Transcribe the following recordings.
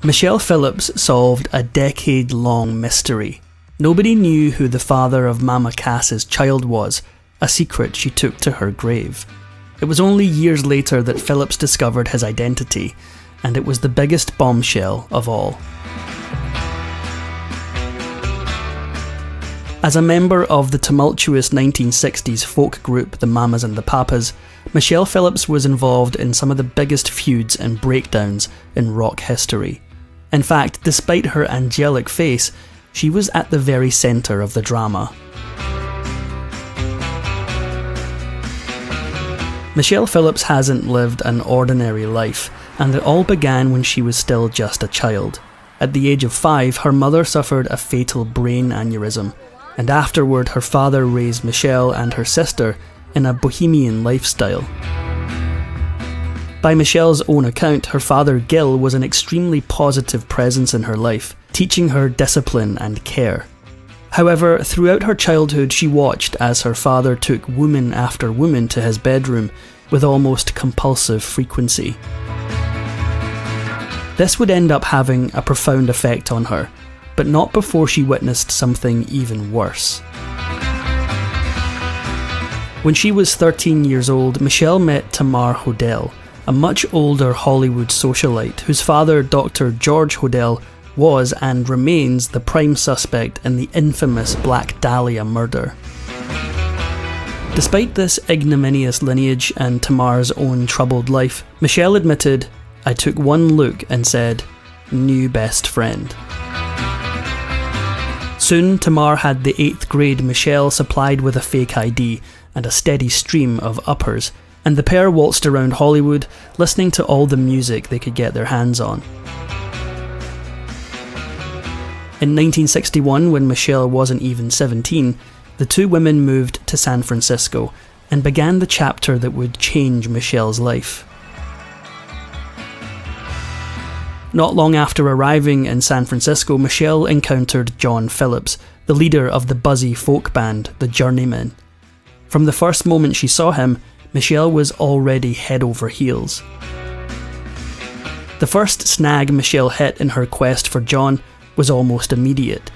Michelle Phillips solved a decade-long mystery. Nobody knew who the father of Mama Cass's child was, a secret she took to her grave. It was only years later that Phillips discovered his identity, and it was the biggest bombshell of all. As a member of the tumultuous 1960s folk group the Mamas and the Papas, Michelle Phillips was involved in some of the biggest feuds and breakdowns in rock history. In fact, despite her angelic face, she was at the very centre of the drama. Michelle Phillips hasn't lived an ordinary life, and it all began when she was still just a child. At the age of 5, her mother suffered a fatal brain aneurysm, and afterward her father raised Michelle and her sister in a bohemian lifestyle. By Michelle's own account, her father Gil was an extremely positive presence in her life, teaching her discipline and care. However, throughout her childhood she watched as her father took woman after woman to his bedroom with almost compulsive frequency. This would end up having a profound effect on her, but not before she witnessed something even worse. When she was 13 years old, Michelle met Tamar Hodel, a much older Hollywood socialite whose father, Dr. George Hodel, was and remains the prime suspect in the infamous Black Dahlia murder. Despite this ignominious lineage and Tamar's own troubled life, Michelle admitted, "I took one look and said, 'New best friend.'" Soon, Tamar had the 8th grade Michelle supplied with a fake ID and a steady stream of uppers, and the pair waltzed around Hollywood, listening to all the music they could get their hands on. In 1961, when Michelle wasn't even 17, the two women moved to San Francisco and began the chapter that would change Michelle's life. Not long after arriving in San Francisco, Michelle encountered John Phillips, the leader of the buzzy folk band, the Journeymen. From the first moment she saw him, Michelle was already head over heels. The first snag Michelle hit in her quest for John was almost immediate.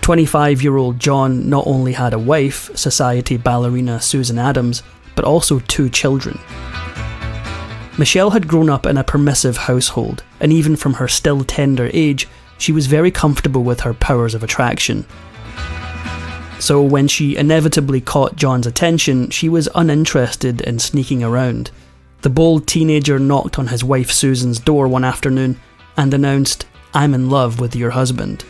25-year-old John not only had a wife, society ballerina Susan Adams, but also 2 children. Michelle had grown up in a permissive household, and even from her still tender age, she was very comfortable with her powers of attraction. So when she inevitably caught John's attention, she was uninterested in sneaking around. The bold teenager knocked on his wife Susan's door one afternoon and announced, "I'm in love with your husband."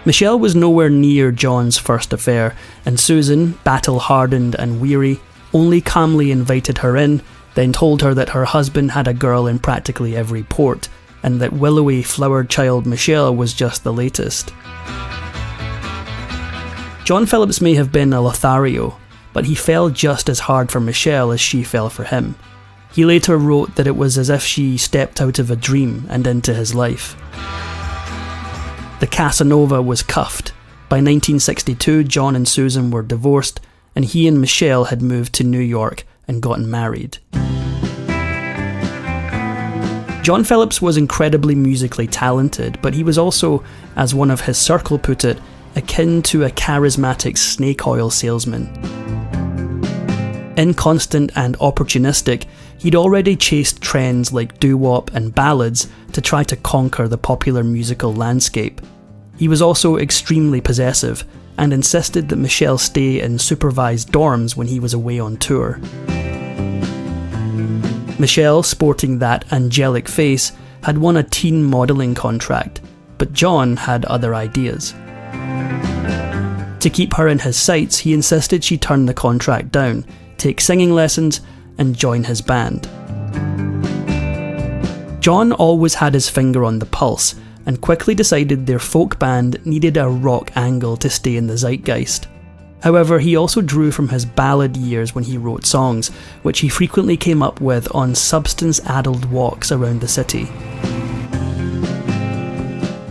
Michelle was nowhere near John's first affair, and Susan, battle-hardened and weary, only calmly invited her in, then told her that her husband had a girl in practically every port, and that willowy, flowered child Michelle was just the latest. John Phillips may have been a Lothario, but he fell just as hard for Michelle as she fell for him. He later wrote that it was as if she stepped out of a dream and into his life. The Casanova was cuffed. By 1962, John and Susan were divorced, and he and Michelle had moved to New York and gotten married. John Phillips was incredibly musically talented, but he was also, as one of his circle put it, akin to a charismatic snake oil salesman. Inconstant and opportunistic, he'd already chased trends like doo-wop and ballads to try to conquer the popular musical landscape. He was also extremely possessive, and insisted that Michelle stay in supervised dorms when he was away on tour. Michelle, sporting that angelic face, had won a teen modelling contract, but John had other ideas. To keep her in his sights, he insisted she turn the contract down, take singing lessons, and join his band. John always had his finger on the pulse, and quickly decided their folk band needed a rock angle to stay in the zeitgeist. However, he also drew from his ballad years when he wrote songs, which he frequently came up with on substance-addled walks around the city.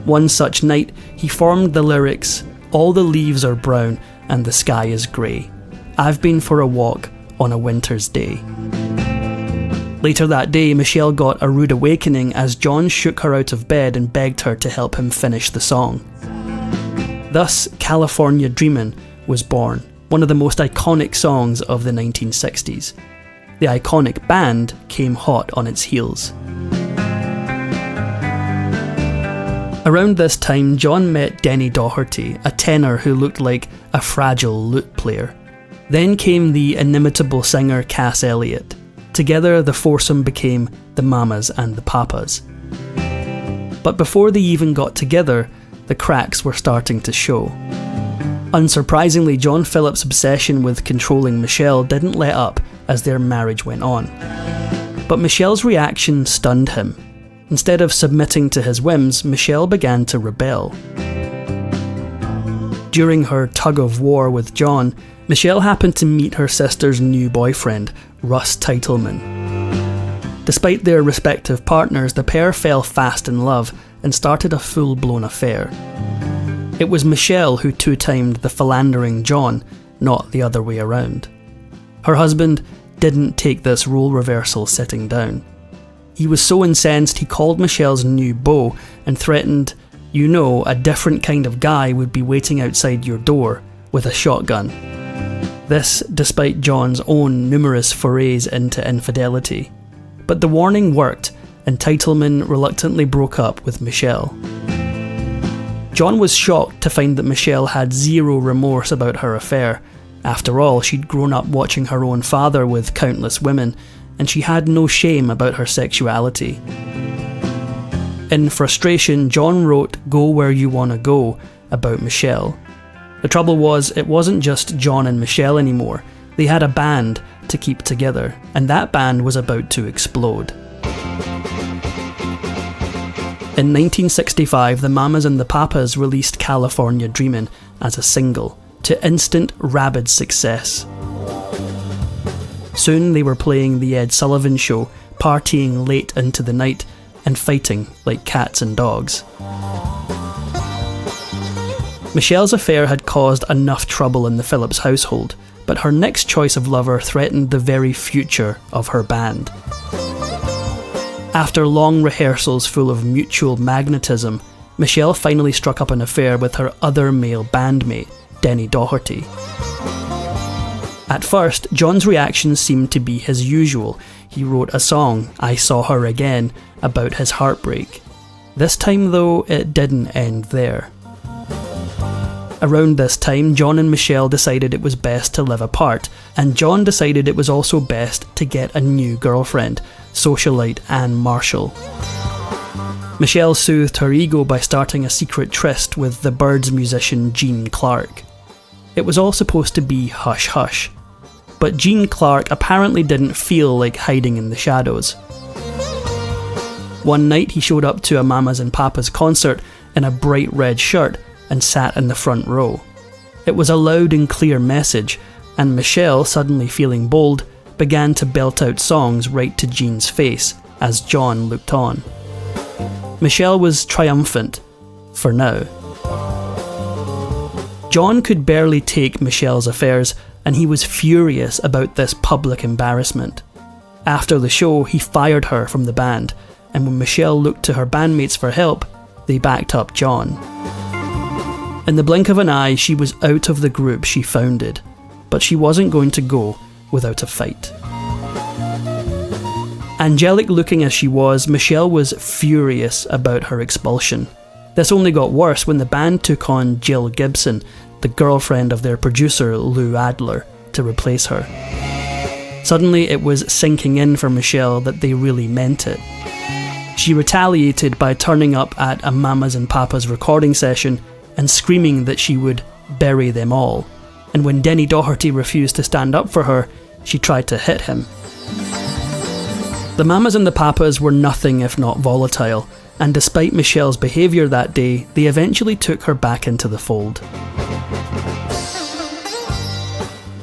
One such night, he formed the lyrics, "All the leaves are brown and the sky is grey. I've been for a walk on a winter's day." Later that day, Michelle got a rude awakening as John shook her out of bed and begged her to help him finish the song. Thus, California Dreamin' was born, one of the most iconic songs of the 1960s. The iconic band came hot on its heels. Around this time, John met Denny Doherty, a tenor who looked like a fragile lute player. Then came the inimitable singer Cass Elliot. Together, the foursome became the Mamas and the Papas. But before they even got together, the cracks were starting to show. Unsurprisingly, John Phillips' obsession with controlling Michelle didn't let up as their marriage went on. But Michelle's reaction stunned him. Instead of submitting to his whims, Michelle began to rebel. During her tug-of-war with John, Michelle happened to meet her sister's new boyfriend, Russ Titleman. Despite their respective partners, the pair fell fast in love and started a full-blown affair. It was Michelle who two-timed the philandering John, not the other way around. Her husband didn't take this role reversal sitting down. He was so incensed he called Michelle's new beau and threatened, a different kind of guy would be waiting outside your door with a shotgun. This despite John's own numerous forays into infidelity. But the warning worked, and Titleman reluctantly broke up with Michelle. John was shocked to find that Michelle had zero remorse about her affair. After all, she'd grown up watching her own father with countless women, and she had no shame about her sexuality. In frustration, John wrote "Go Where You Wanna Go" about Michelle. The trouble was, it wasn't just John and Michelle anymore. They had a band to keep together, and that band was about to explode. In 1965, the Mamas and the Papas released California Dreamin' as a single, to instant, rabid success. Soon they were playing The Ed Sullivan Show, partying late into the night, and fighting like cats and dogs. Michelle's affair had caused enough trouble in the Phillips household, but her next choice of lover threatened the very future of her band. After long rehearsals full of mutual magnetism, Michelle finally struck up an affair with her other male bandmate, Denny Doherty. At first, John's reaction seemed to be his usual. He wrote a song, "I Saw Her Again," about his heartbreak. This time though, it didn't end there. Around this time, John and Michelle decided it was best to live apart, and John decided it was also best to get a new girlfriend, socialite Anne Marshall. Michelle soothed her ego by starting a secret tryst with the Byrds musician Gene Clark. It was all supposed to be hush-hush, but Gene Clark apparently didn't feel like hiding in the shadows. One night he showed up to a Mamas and Papas concert in a bright red shirt and sat in the front row. It was a loud and clear message, and Michelle, suddenly feeling bold, began to belt out songs right to Gene's face as John looked on. Michelle was triumphant, for now. John could barely take Michelle's affairs, and he was furious about this public embarrassment. After the show, he fired her from the band, and when Michelle looked to her bandmates for help, they backed up John. In the blink of an eye, she was out of the group she founded, but she wasn't going to go without a fight. Angelic looking as she was, Michelle was furious about her expulsion. This only got worse when the band took on Jill Gibson, the girlfriend of their producer Lou Adler, to replace her. Suddenly it was sinking in for Michelle that they really meant it. She retaliated by turning up at a Mamas and Papas recording session and screaming that she would bury them all. And when Denny Doherty refused to stand up for her, she tried to hit him. The Mamas and the Papas were nothing if not volatile, and despite Michelle's behaviour that day, they eventually took her back into the fold.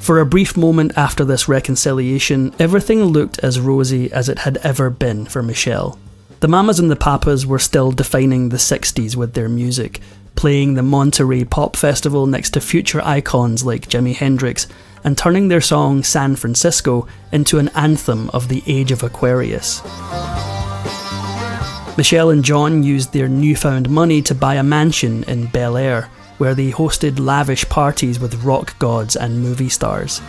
For a brief moment after this reconciliation, everything looked as rosy as it had ever been for Michelle. The Mamas and the Papas were still defining the 60s with their music, playing the Monterey Pop Festival next to future icons like Jimi Hendrix and turning their song San Francisco into an anthem of the age of Aquarius. Michelle and John used their newfound money to buy a mansion in Bel Air, where they hosted lavish parties with rock gods and movie stars.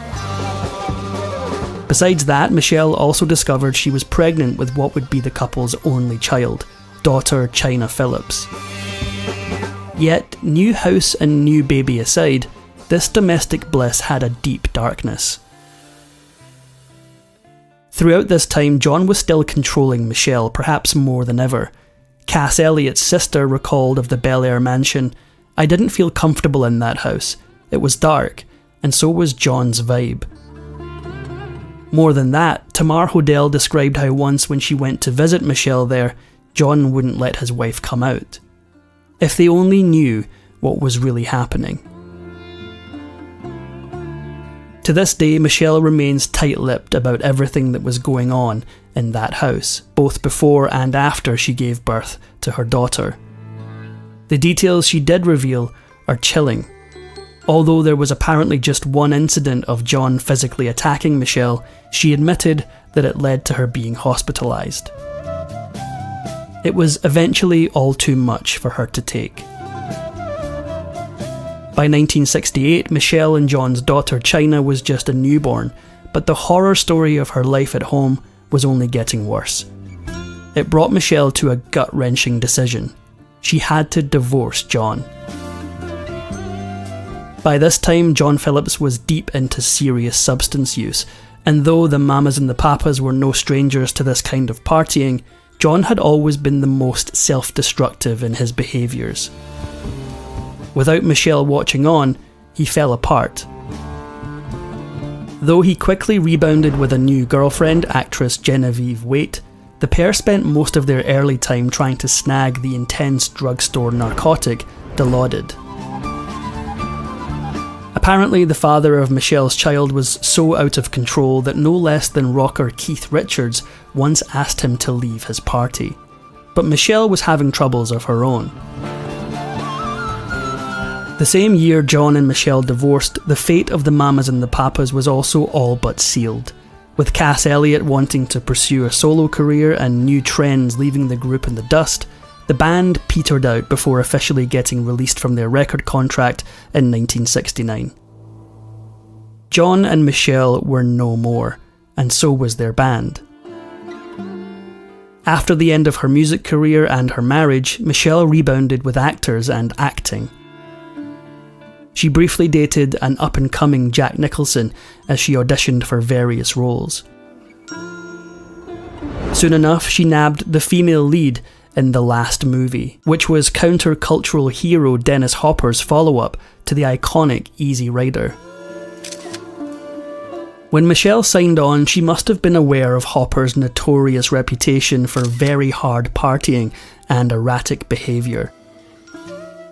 Besides that, Michelle also discovered she was pregnant with what would be the couple's only child, daughter China Phillips. Yet, new house and new baby aside, this domestic bliss had a deep darkness. Throughout this time, John was still controlling Michelle, perhaps more than ever. Cass Elliott's sister recalled of the Bel Air mansion, "I didn't feel comfortable in that house. It was dark, and so was John's vibe." More than that, Tamar Hodel described how once when she went to visit Michelle there, John wouldn't let his wife come out. If they only knew what was really happening. To this day, Michelle remains tight-lipped about everything that was going on in that house, both before and after she gave birth to her daughter. The details she did reveal are chilling. Although there was apparently just one incident of John physically attacking Michelle, she admitted that it led to her being hospitalised. It was eventually all too much for her to take. By 1968, Michelle and John's daughter China was just a newborn, but the horror story of her life at home was only getting worse. It brought Michelle to a gut-wrenching decision. She had to divorce John. By this time, John Phillips was deep into serious substance use, and though the mamas and the papas were no strangers to this kind of partying, John had always been the most self-destructive in his behaviours. Without Michelle watching on, he fell apart. Though he quickly rebounded with a new girlfriend, actress Genevieve Waite, the pair spent most of their early time trying to snag the intense drugstore narcotic Dilaudid. Apparently, the father of Michelle's child was so out of control that no less than rocker Keith Richards once asked him to leave his party. But Michelle was having troubles of her own. The same year John and Michelle divorced, the fate of the Mamas and the Papas was also all but sealed. With Cass Elliot wanting to pursue a solo career and new trends leaving the group in the dust, the band petered out before officially getting released from their record contract in 1969. John and Michelle were no more, and so was their band. After the end of her music career and her marriage, Michelle rebounded with actors and acting. She briefly dated an up-and-coming Jack Nicholson as she auditioned for various roles. Soon enough, she nabbed the female lead in The Last Movie, which was counter-cultural hero Dennis Hopper's follow-up to the iconic Easy Rider. When Michelle signed on, she must have been aware of Hopper's notorious reputation for very hard partying and erratic behaviour.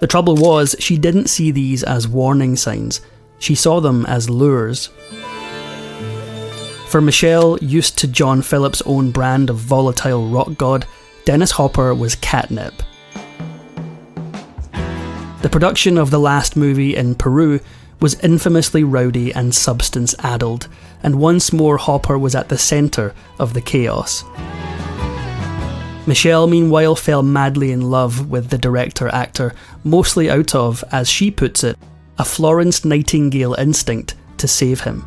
The trouble was, she didn't see these as warning signs, she saw them as lures. For Michelle, used to John Phillips' own brand of volatile rock god, Dennis Hopper was catnip. The production of The Last Movie in Peru was infamously rowdy and substance-addled, and once more Hopper was at the centre of the chaos. Michelle, meanwhile, fell madly in love with the director-actor, mostly out of, as she puts it, a Florence Nightingale instinct to save him.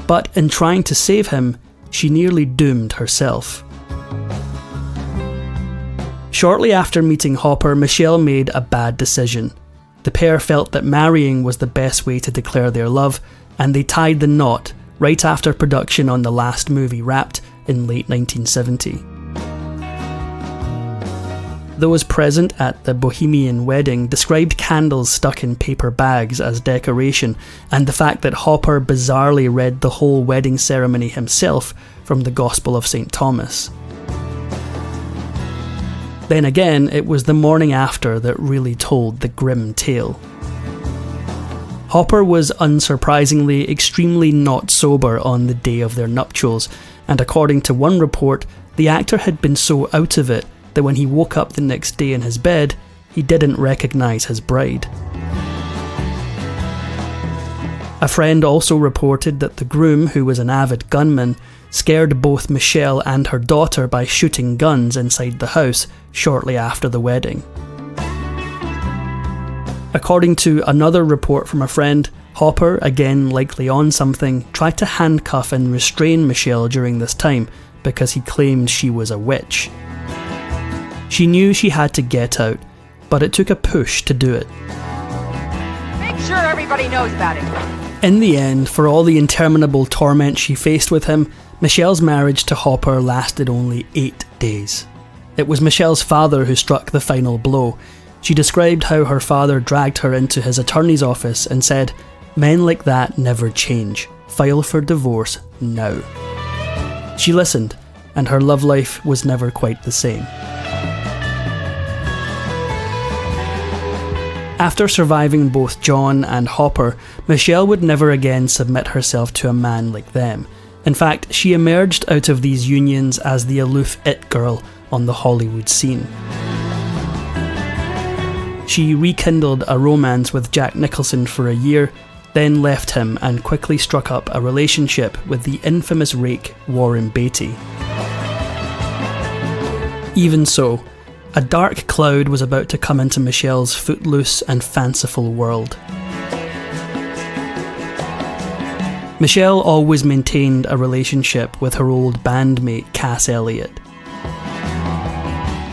But in trying to save him, she nearly doomed herself. Shortly after meeting Hopper, Michelle made a bad decision. The pair felt that marrying was the best way to declare their love, and they tied the knot right after production on The Last Movie wrapped in late 1970. Those present at the Bohemian wedding described candles stuck in paper bags as decoration, and the fact that Hopper bizarrely read the whole wedding ceremony himself from the Gospel of St. Thomas. Then again, it was the morning after that really told the grim tale. Hopper was unsurprisingly extremely not sober on the day of their nuptials, and according to one report, the actor had been so out of it that when he woke up the next day in his bed, he didn't recognise his bride. A A friend also reported that the groom, who was an avid gunman, scared both Michelle and her daughter by shooting guns inside the house shortly after the wedding. According to another report from a friend, Hopper, again likely on something, tried to handcuff and restrain Michelle during this time because he claimed she was a witch. She knew she had to get out, but it took a push to do it. Make sure everybody knows about it. In the end, for all the interminable torment she faced with him, Michelle's marriage to Hopper lasted only 8 days. It was Michelle's father who struck the final blow. She described how her father dragged her into his attorney's office and said, "Men like that never change. File for divorce now." She listened, and her love life was never quite the same. After surviving both John and Hopper, Michelle would never again submit herself to a man like them. In fact, she emerged out of these unions as the aloof it girl on the Hollywood scene. She rekindled a romance with Jack Nicholson for a year, then left him and quickly struck up a relationship with the infamous rake Warren Beatty. Even so, a dark cloud was about to come into Michelle's footloose and fanciful world. Michelle always maintained a relationship with her old bandmate Cass Elliot.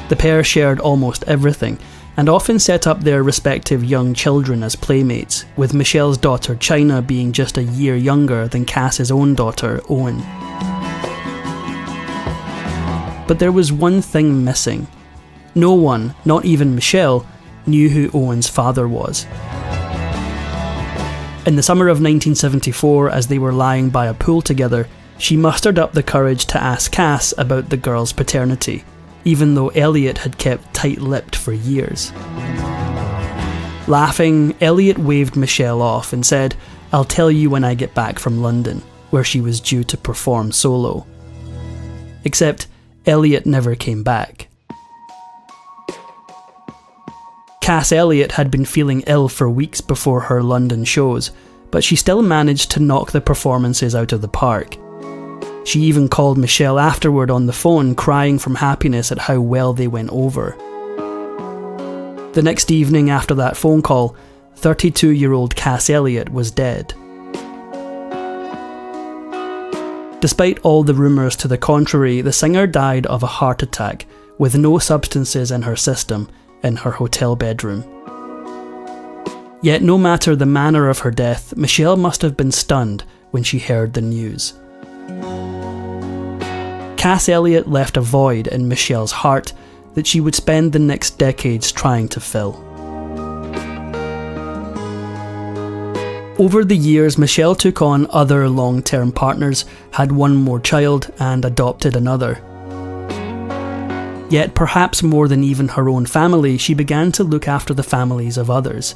The pair shared almost everything, and often set up their respective young children as playmates, with Michelle's daughter China being just a year younger than Cass's own daughter, Owen. But there was one thing missing. No one, not even Michelle, knew who Owen's father was. In the summer of 1974, as they were lying by a pool together, she mustered up the courage to ask Cass about the girl's paternity, even though Elliot had kept tight-lipped for years. Laughing, Elliot waved Michelle off and said, "I'll tell you when I get back from London," where she was due to perform solo. Except, Elliot never came back. Cass Elliot had been feeling ill for weeks before her London shows, but she still managed to knock the performances out of the park. She even called Michelle afterward on the phone, crying from happiness at how well they went over. The next evening after that phone call, 32-year-old Cass Elliot was dead. Despite all the rumours to the contrary, the singer died of a heart attack, with no substances in her system, in her hotel bedroom. Yet no matter the manner of her death, Michelle must have been stunned when she heard the news. Cass Elliot left a void in Michelle's heart that she would spend the next decades trying to fill. Over the years, Michelle took on other long-term partners, had one more child, and adopted another. Yet, perhaps more than even her own family, she began to look after the families of others.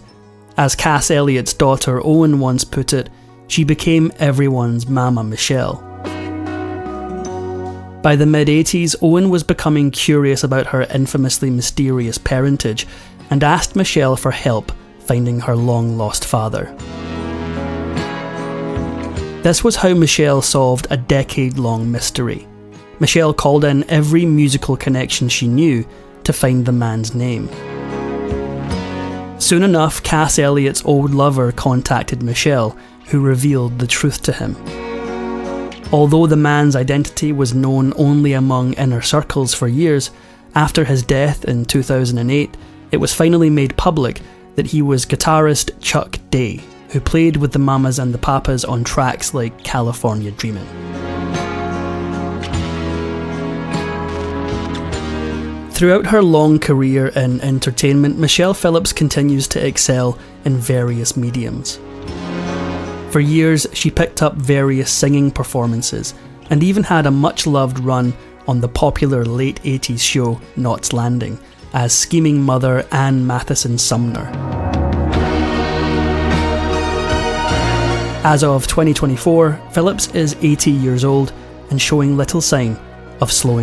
As Cass Elliot's daughter Owen once put it, she became everyone's Mama Michelle. By the mid-80s, Owen was becoming curious about her infamously mysterious parentage and asked Michelle for help finding her long-lost father. This was how Michelle solved a decade-long mystery. Michelle called in every musical connection she knew to find the man's name. Soon enough, Cass Elliot's old lover contacted Michelle, who revealed the truth to him. Although the man's identity was known only among inner circles for years, after his death in 2008, it was finally made public that he was guitarist Chuck Day, who played with the Mamas and the Papas on tracks like California Dreamin'. Throughout her long career in entertainment, Michelle Phillips continues to excel in various mediums. For years, she picked up various singing performances, and even had a much-loved run on the popular late 80s show Knots Landing, as scheming mother Ann Matheson Sumner. As of 2024, Phillips is 80 years old and showing little sign of slowing